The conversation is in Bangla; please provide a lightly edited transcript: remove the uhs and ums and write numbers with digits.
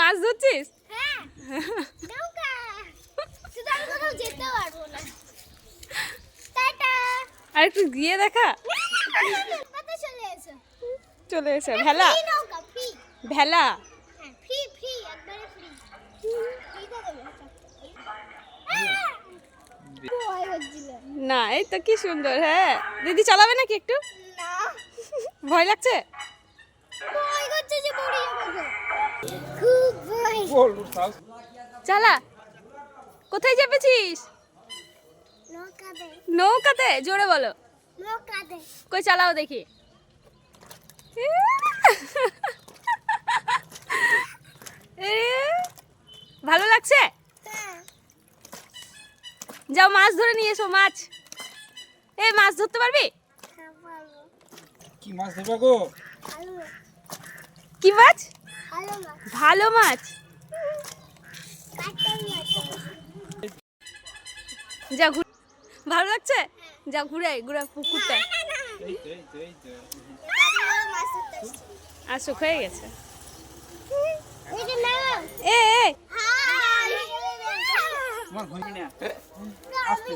মাছ ধরছিস? হ্যাঁ নৌকা শুধু আমি কোথাও যেতে পারবো না। টাটা। আর একটু গিয়ে দেখা। কত চলে এসো। চলে এসে ভেলা। ফ্রি নৌকা ফ্রি। ভেলা। হ্যাঁ ফ্রি ফ্রি একবারে ফ্রি। ফ্রিতে দেবে। ভয় হচ্ছিল। না এই তো কি সুন্দর। হ্যাঁ দিদি চালাবে নাকি একটু? না ভয় লাগছে? ভয় করছে যে পড়ে যাবো। খুব ভয়। চালা। কোথায় চেপেছিস? নৌকাতে নৌকাতে। জোরে বলো। নৌকাতে। কই চালাও দেখি। এ, ভালো লাগছে? হ্যাঁ যাও মাছ ধরে নিয়ে এসো। মাছ এই মাছ ধরতে পারবি? হ্যাঁ পারবো। কি মাছ ধরবে গো? ভালো কি মাছ? ভালো না ভালো মাছ। কাটতে না। যা ঘুর। ভালো লাগছে? যা ঘুরে ঘুরে পুকুরটা। এই তো এই তো এই তো আসুক হয়ে গেছে। এটা নাও। এ হাই তোমার হয়নি না আস্তে